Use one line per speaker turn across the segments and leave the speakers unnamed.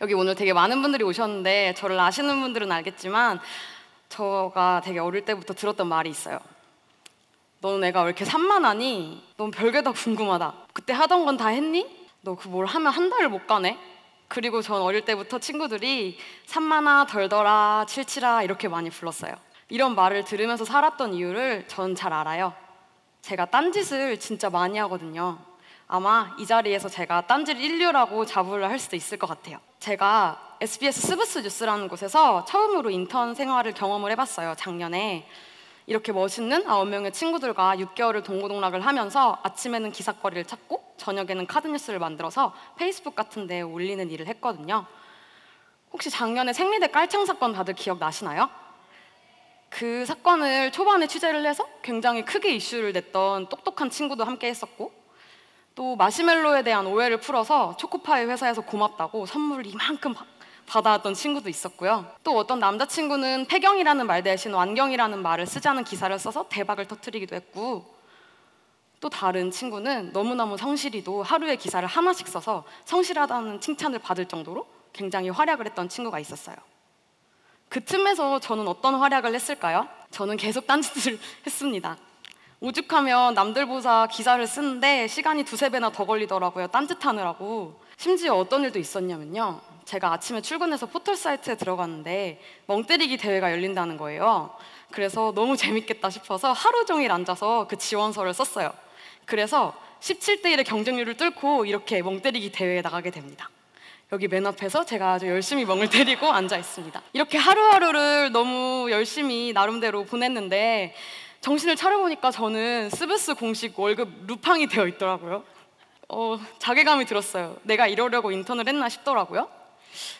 여기 오늘 되게 많은 분들이 오셨는데 저를 아시는 분들은 알겠지만 제가 되게 어릴 때부터 들었던 말이 있어요. 너는 애가 왜 이렇게 산만하니? 넌 별게 다 궁금하다. 그때 하던 건 다 했니? 너 그 뭘 하면 한 달을 못 가네? 그리고 전 어릴 때부터 친구들이 산만아, 덜덜아, 칠칠아 이렇게 많이 불렀어요. 이런 말을 들으면서 살았던 이유를 전 잘 알아요. 제가 딴짓을 진짜 많이 하거든요. 아마 이 자리에서 제가 딴짓 인류라고 자부를 할 수도 있을 것 같아요. 제가 SBS 스브스 뉴스라는 곳에서 처음으로 인턴 생활을 경험을 해봤어요. 작년에. 이렇게 멋있는 9명의 친구들과 6개월을 동고동락을 하면서 아침에는 기사거리를 찾고 저녁에는 카드뉴스를 만들어서 페이스북 같은 데 올리는 일을 했거든요. 혹시 작년에 생리대 깔창 사건 다들 기억나시나요? 그 사건을 초반에 취재를 해서 굉장히 크게 이슈를 냈던 똑똑한 친구도 함께 했었고, 또 마시멜로에 대한 오해를 풀어서 초코파이 회사에서 고맙다고 선물을 이만큼 받아왔던 친구도 있었고요. 또 어떤 남자친구는 폐경이라는 말 대신 완경이라는 말을 쓰자는 기사를 써서 대박을 터뜨리기도 했고, 또 다른 친구는 너무너무 성실히도 하루에 기사를 하나씩 써서 성실하다는 칭찬을 받을 정도로 굉장히 활약을 했던 친구가 있었어요. 그 틈에서 저는 어떤 활약을 했을까요? 저는 계속 딴짓을 했습니다. 오죽하면 남들보다 기사를 쓰는데 시간이 두세 배나 더 걸리더라고요. 딴짓하느라고. 심지어 어떤 일도 있었냐면요, 제가 아침에 출근해서 포털 사이트에 들어갔는데 멍때리기 대회가 열린다는 거예요. 그래서 너무 재밌겠다 싶어서 하루 종일 앉아서 그 지원서를 썼어요. 그래서 17대 1의 경쟁률을 뚫고 이렇게 멍때리기 대회에 나가게 됩니다. 여기 맨 앞에서 제가 아주 열심히 멍을 때리고 앉아 있습니다. 이렇게 하루하루를 너무 열심히 나름대로 보냈는데 정신을 차려보니까 저는 스브스 공식 월급 루팡이 되어 있더라고요. 자괴감이 들었어요. 내가 이러려고 인턴을 했나 싶더라고요.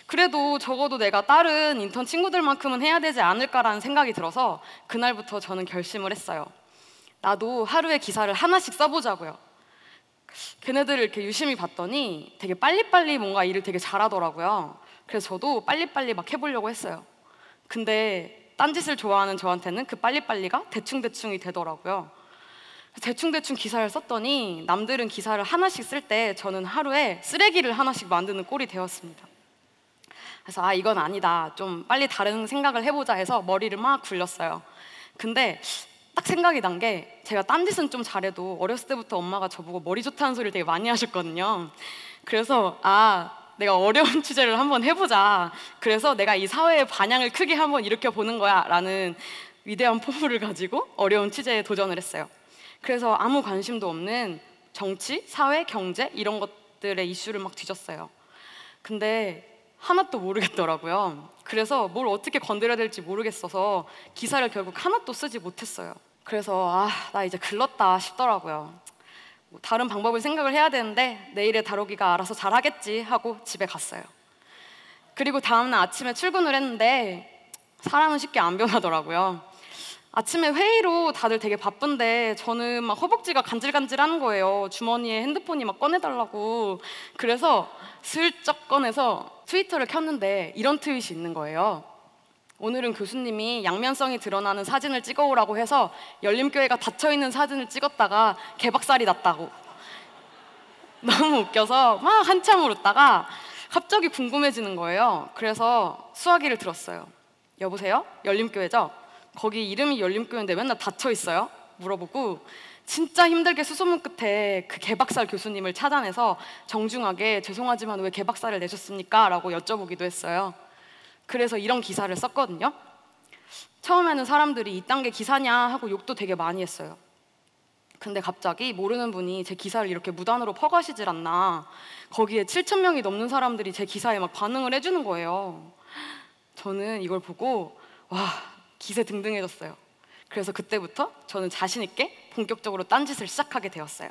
그래도 적어도 내가 다른 인턴 친구들만큼은 해야 되지 않을까라는 생각이 들어서 그날부터 저는 결심을 했어요. 나도 하루에 기사를 하나씩 써보자고요. 걔네들을 이렇게 유심히 봤더니 되게 빨리빨리 뭔가 일을 되게 잘하더라고요. 그래서 저도 빨리빨리 막 해보려고 했어요. 근데 딴짓을 좋아하는 저한테는 그 빨리빨리가 대충대충이 되더라고요. 대충대충 기사를 썼더니 남들은 기사를 하나씩 쓸 때 저는 하루에 쓰레기를 하나씩 만드는 꼴이 되었습니다. 그래서 이건 아니다, 좀 빨리 다른 생각을 해보자 해서 머리를 막 굴렸어요. 근데 딱 생각이 난 게, 제가 딴짓은 좀 잘해도 어렸을 때부터 엄마가 저보고 머리 좋다는 소리를 되게 많이 하셨거든요. 그래서 내가 어려운 취재를 한번 해보자, 그래서 내가 이 사회의 반향을 크게 한번 일으켜보는 거야 라는 위대한 포부를 가지고 어려운 취재에 도전을 했어요. 그래서 아무 관심도 없는 정치, 사회, 경제 이런 것들의 이슈를 막 뒤졌어요. 근데 하나도 모르겠더라고요. 그래서 뭘 어떻게 건드려야 될지 모르겠어서 기사를 결국 하나도 쓰지 못했어요. 그래서 나 이제 글렀다 싶더라고요. 다른 방법을 생각을 해야 되는데 내일의 다루기가 알아서 잘하겠지 하고 집에 갔어요. 그리고 다음날 아침에 출근을 했는데 사람은 쉽게 안 변하더라고요. 아침에 회의로 다들 되게 바쁜데 저는 막 허벅지가 간질간질하는 거예요. 주머니에 핸드폰이 막 꺼내달라고. 그래서 슬쩍 꺼내서 트위터를 켰는데 이런 트윗이 있는 거예요. 오늘은 교수님이 양면성이 드러나는 사진을 찍어오라고 해서 열림교회가 닫혀있는 사진을 찍었다가 개박살이 났다고. 너무 웃겨서 막 한참 울었다가 갑자기 궁금해지는 거예요. 그래서 수화기를 들었어요. 여보세요? 열림교회죠? 거기 이름이 열림교회인데 맨날 닫혀있어요? 물어보고 진짜 힘들게 수소문 끝에 그 개박살 교수님을 찾아내서 정중하게 죄송하지만 왜 개박살을 내셨습니까? 라고 여쭤보기도 했어요. 그래서 이런 기사를 썼거든요. 처음에는 사람들이 이딴 게 기사냐 하고 욕도 되게 많이 했어요. 근데 갑자기 모르는 분이 제 기사를 이렇게 무단으로 퍼가시질 않나, 거기에 7,000명이 넘는 사람들이 제 기사에 막 반응을 해주는 거예요. 저는 이걸 보고 기세등등해졌어요. 그래서 그때부터 저는 자신 있게 본격적으로 딴짓을 시작하게 되었어요.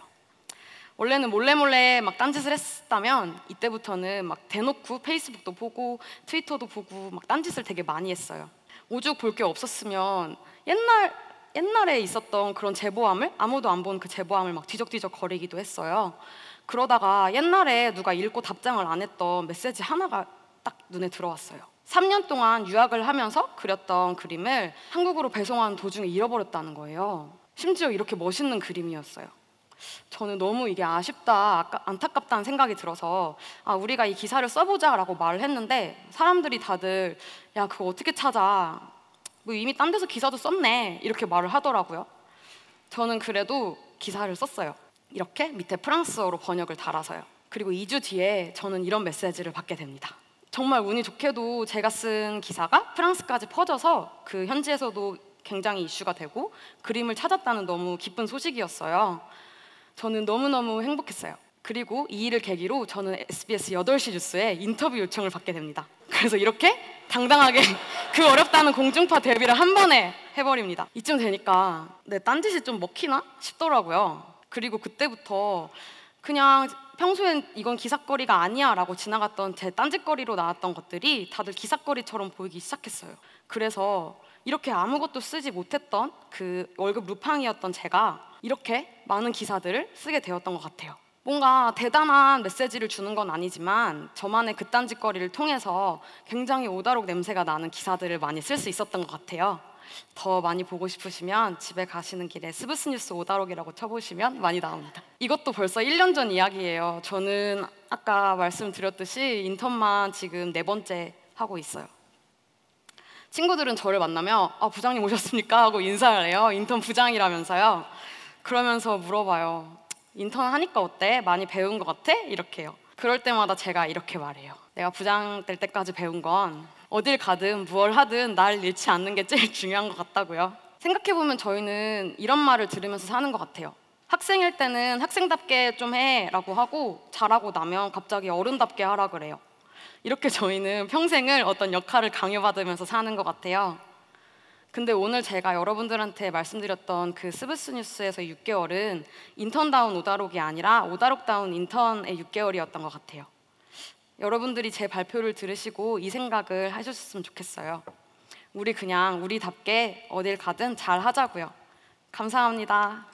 원래는 몰래 막 딴짓을 했다면 이때부터는 막 대놓고 페이스북도 보고 트위터도 보고 막 딴짓을 되게 많이 했어요. 오죽 볼 게 없었으면 옛날에 있었던 그런 제보함을, 아무도 안 본 그 제보함을 막 뒤적뒤적 거리기도 했어요. 그러다가 옛날에 누가 읽고 답장을 안 했던 메시지 하나가 딱 눈에 들어왔어요. 3년 동안 유학을 하면서 그렸던 그림을 한국으로 배송하는 도중에 잃어버렸다는 거예요. 심지어 이렇게 멋있는 그림이었어요. 저는 너무 이게 아쉽다, 안타깝다는 생각이 들어서 우리가 이 기사를 써보자라고 말을 했는데 사람들이 다들 야, 그거 어떻게 찾아? 뭐 이미 딴 데서 기사도 썼네 이렇게 말을 하더라고요. 저는 그래도 기사를 썼어요. 이렇게 밑에 프랑스어로 번역을 달아서요. 그리고 2주 뒤에 저는 이런 메시지를 받게 됩니다. 정말 운이 좋게도 제가 쓴 기사가 프랑스까지 퍼져서 그 현지에서도 굉장히 이슈가 되고 그림을 찾았다는 너무 기쁜 소식이었어요. 저는 너무너무 행복했어요. 그리고 이 일을 계기로 저는 SBS 8시 뉴스에 인터뷰 요청을 받게 됩니다. 그래서 이렇게 당당하게 그 어렵다는 공중파 데뷔를 한 번에 해버립니다. 이쯤 되니까 내 딴짓이 좀 먹히나 싶더라고요. 그리고 그때부터 그냥 평소엔 이건 기사거리가 아니야 라고 지나갔던 제 딴짓거리로 나왔던 것들이 다들 기사거리처럼 보이기 시작했어요. 그래서 이렇게 아무것도 쓰지 못했던 그 월급 루팡이었던 제가 이렇게 많은 기사들을 쓰게 되었던 것 같아요. 뭔가 대단한 메시지를 주는 건 아니지만 저만의 그 딴짓거리를 통해서 굉장히 오다록 냄새가 나는 기사들을 많이 쓸 수 있었던 것 같아요. 더 많이 보고 싶으시면 집에 가시는 길에 스브스 뉴스 오다록이라고 쳐보시면 많이 나옵니다. 이것도 벌써 1년 전 이야기예요. 저는 아까 말씀드렸듯이 인턴만 지금 4번째 하고 있어요. 친구들은 저를 만나면 부장님 오셨습니까? 하고 인사를 해요. 인턴 부장이라면서요. 그러면서 물어봐요. 인턴 하니까 어때? 많이 배운 것 같아? 이렇게 해요. 그럴 때마다 제가 이렇게 말해요. 내가 부장 될 때까지 배운 건 어딜 가든 무얼 하든 날 잃지 않는 게 제일 중요한 것 같다고요. 생각해보면 저희는 이런 말을 들으면서 사는 것 같아요. 학생일 때는 학생답게 좀 해라고 하고 잘하고 나면 갑자기 어른답게 하라 그래요. 이렇게 저희는 평생을 어떤 역할을 강요받으면서 사는 것 같아요. 근데 오늘 제가 여러분들한테 말씀드렸던 그 스브스 뉴스에서 6개월은 인턴다운 오다록이 아니라 오다록다운 인턴의 6개월이었던 것 같아요. 여러분들이 제 발표를 들으시고 이 생각을 하셨으면 좋겠어요. 우리 그냥 우리답게 어딜 가든 잘 하자고요. 감사합니다.